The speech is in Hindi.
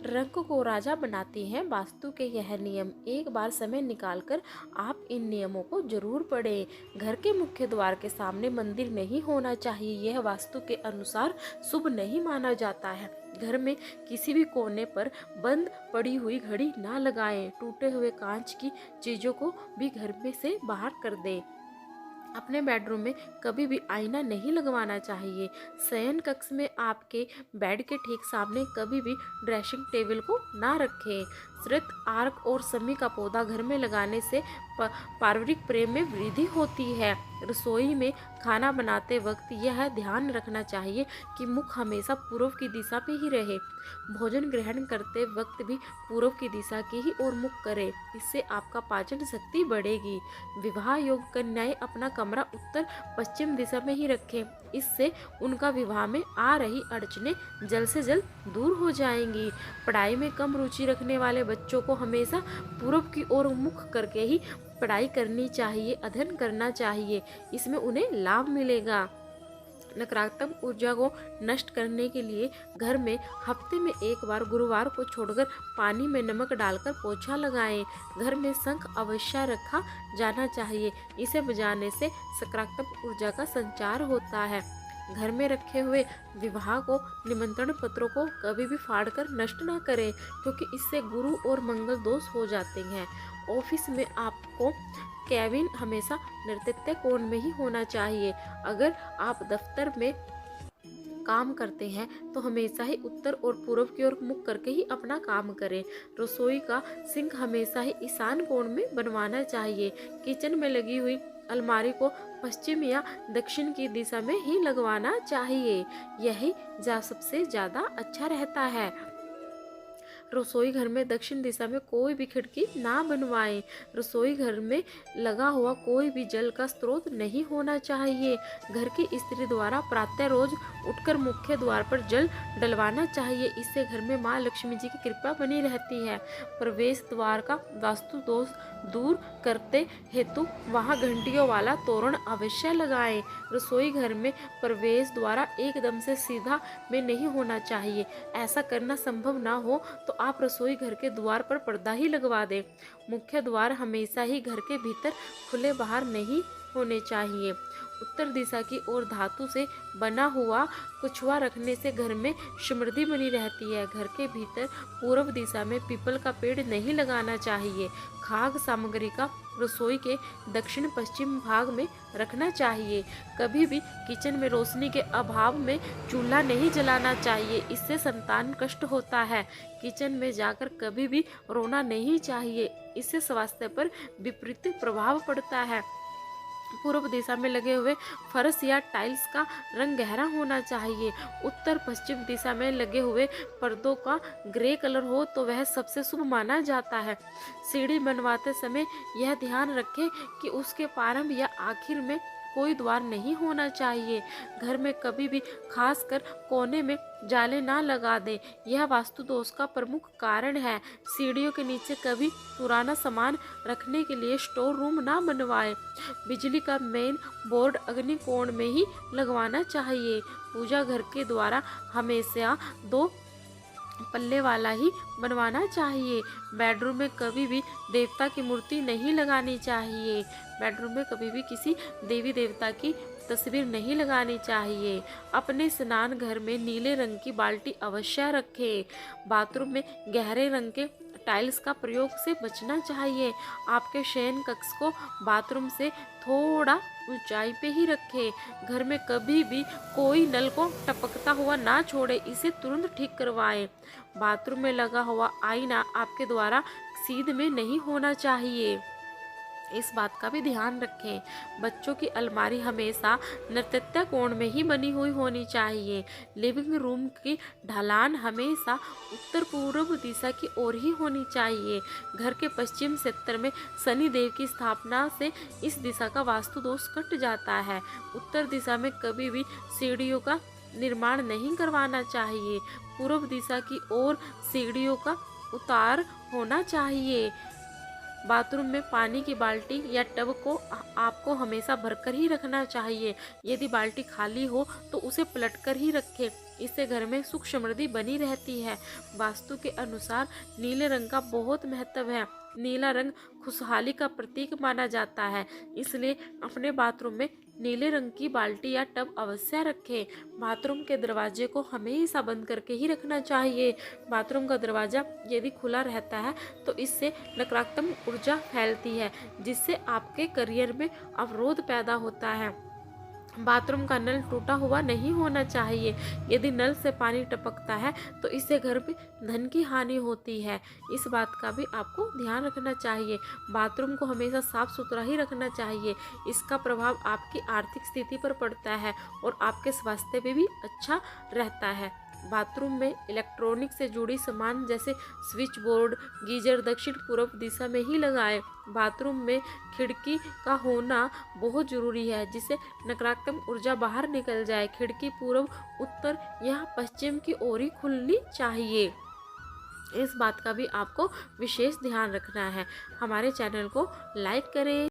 रंग को राजा बनाती हैं वास्तु के यह नियम। एक बार समय निकालकर आप इन नियमों को जरूर पढ़ें। घर के मुख्य द्वार के सामने मंदिर नहीं होना चाहिए, यह वास्तु के अनुसार शुभ नहीं माना जाता है। घर में किसी भी कोने पर बंद पड़ी हुई घड़ी ना लगाएं। टूटे हुए कांच की चीजों को भी घर में से बाहर कर दें। अपने बेडरूम में कभी भी आईना नहीं लगवाना चाहिए। शयन कक्ष में आपके बेड के ठीक सामने कभी भी ड्रेसिंग टेबल को ना रखें। श्रित आर्क और समी का पौधा घर में लगाने से पारिवारिक प्रेम में वृद्धि होती है। रसोई में खाना बनाते वक्त यह ध्यान रखना चाहिए कि मुख हमेशा पूर्व की दिशा पे ही रहे। भोजन ग्रहण करते वक्त भी पूर्व की दिशा की ही ओर मुख करें, इससे आपका पाचन शक्ति बढ़ेगी। विवाह योग्य कन्याएं अपना कमरा उत्तर पश्चिम दिशा में ही रखें, इससे उनका विवाह में आ रही अड़चनें जल्द से जल्द दूर हो जाएंगी। पढ़ाई में कम रुचि रखने वाले बच्चों को हमेशा पूर्व की ओर मुख करके ही पढ़ाई करनी चाहिए, अध्ययन करना चाहिए, इसमें उन्हें लाभ मिलेगा। नकारात्मक ऊर्जा को नष्ट करने के लिए घर में हफ्ते में एक बार गुरुवार को छोड़कर पानी में नमक डालकर पोछा लगाएं। घर में शंख अवश्य रखा जाना चाहिए, इसे बजाने से सकारात्मक ऊर्जा का संचार होता है। घर में रखे हुए विवाह को निमंत्रण पत्रों को कभी भी फाड़कर नष्ट ना करें, क्योंकि इससे गुरु और मंगल दोष हो जाते हैं। ऑफिस में आपको केबिन हमेशा नैऋत्य कोण में ही होना चाहिए। अगर आप दफ्तर में काम करते हैं तो हमेशा ही उत्तर और पूर्व की ओर मुख करके ही अपना काम करें। रसोई का सिंक हमेशा ही ईशान कोण में बनवाना चाहिए। किचन में लगी हुई अलमारी को पश्चिम या दक्षिण की दिशा में ही लगवाना चाहिए, यही सबसे ज़्यादा अच्छा रहता है। रसोई घर में दक्षिण दिशा में कोई भी खिड़की ना बनवाएं। रसोई घर में लगा हुआ कोई भी जल का स्रोत नहीं होना चाहिए। घर की स्त्री द्वारा प्रातः रोज उठकर मुख्य द्वार पर जल डलवाना चाहिए, इससे घर में माँ लक्ष्मी जी की कृपा बनी रहती है। प्रवेश द्वार का वास्तु दोष दूर करते हेतु वहां घंटियों वाला तोरण अवश्य लगाएं। रसोई घर में प्रवेश द्वार एकदम से सीधा में नहीं होना चाहिए। ऐसा करना संभव ना हो तो आप रसोई घर के द्वार पर पर्दा ही लगवा दें। मुख्य द्वार हमेशा ही घर के भीतर खुले बाहर नहीं होने चाहिए। उत्तर दिशा की ओर धातु से बना हुआ कुछवा रखने से घर में समृद्धि बनी रहती है। घर के भीतर पूर्व दिशा में पीपल का पेड़ नहीं लगाना चाहिए। खाद्य सामग्री का रसोई के दक्षिण पश्चिम भाग में रखना चाहिए। कभी भी किचन में रोशनी के अभाव में चूल्हा नहीं जलाना चाहिए, इससे संतान कष्ट होता है। किचन में जाकर कभी भी रोना नहीं चाहिए, इससे स्वास्थ्य पर विपरीत प्रभाव पड़ता है। पूर्व दिशा में लगे हुए फर्श या टाइल्स का रंग गहरा होना चाहिए। उत्तर पश्चिम दिशा में लगे हुए पर्दों का ग्रे कलर हो तो वह सबसे शुभ माना जाता है। सीढ़ी बनवाते समय यह ध्यान रखें कि उसके प्रारंभ या आखिर में कोई द्वार नहीं होना चाहिए। घर में कभी भी खासकर कोने में जाले ना लगा दें, यह वास्तु दोष का प्रमुख कारण है। सीढ़ियों के नीचे कभी पुराना सामान रखने के लिए स्टोर रूम ना बनवाएं। बिजली का मेन बोर्ड अग्नि कोण में ही लगवाना चाहिए। पूजा घर के द्वारा हमेशा 2 पल्ले वाला ही बनवाना चाहिए। बेडरूम में कभी भी देवता की मूर्ति नहीं लगानी चाहिए। बेडरूम में कभी भी किसी देवी देवता की तस्वीर नहीं लगानी चाहिए। अपने स्नान घर में नीले रंग की बाल्टी अवश्य रखें। बाथरूम में गहरे रंग के टाइल्स का प्रयोग से बचना चाहिए। आपके शयन कक्ष को बाथरूम से थोड़ा ऊंचाई पे ही रखें। घर में कभी भी कोई नल को टपकता हुआ ना छोड़े, इसे तुरंत ठीक करवाएं। बाथरूम में लगा हुआ आईना आपके द्वारा सीध में नहीं होना चाहिए, इस बात का भी ध्यान रखें। बच्चों की अलमारी हमेशा नैऋत्य कोण में ही बनी हुई होनी चाहिए। लिविंग रूम की ढलान हमेशा उत्तर पूर्व दिशा की ओर ही होनी चाहिए। घर के पश्चिम क्षेत्र में शनि देव की स्थापना से इस दिशा का वास्तु दोष कट जाता है। उत्तर दिशा में कभी भी सीढ़ियों का निर्माण नहीं करवाना चाहिए। पूर्व दिशा की ओर सीढ़ियों का उतार होना चाहिए। बाथरूम में पानी की बाल्टी या टब को आपको हमेशा भरकर ही रखना चाहिए। यदि बाल्टी खाली हो तो उसे पलटकर ही रखें। इससे घर में सुख समृद्धि बनी रहती है। वास्तु के अनुसार नीले रंग का बहुत महत्व है। नीला रंग खुशहाली का प्रतीक माना जाता है, इसलिए अपने बाथरूम में नीले रंग की बाल्टी या टब अवश्य रखें। बाथरूम के दरवाजे को हमेशा बंद करके ही रखना चाहिए। बाथरूम का दरवाज़ा यदि खुला रहता है तो इससे नकारात्मक ऊर्जा फैलती है, जिससे आपके करियर में अवरोध पैदा होता है। बाथरूम का नल टूटा हुआ नहीं होना चाहिए। यदि नल से पानी टपकता है तो इससे घर में धन की हानि होती है। इस बात का भी आपको ध्यान रखना चाहिए। बाथरूम को हमेशा साफ सुथरा ही रखना चाहिए। इसका प्रभाव आपकी आर्थिक स्थिति पर पड़ता है और आपके स्वास्थ्य पे भी अच्छा रहता है। बाथरूम में इलेक्ट्रॉनिक से जुड़ी सामान जैसे स्विच बोर्ड, गीजर दक्षिण पूर्व दिशा में ही लगाएं। बाथरूम में खिड़की का होना बहुत जरूरी है, जिससे नकारात्मक ऊर्जा बाहर निकल जाए। खिड़की पूर्व, उत्तर या पश्चिम की ओर ही खुलनी चाहिए। इस बात का भी आपको विशेष ध्यान रखना है। हमारे चैनल को लाइक करें।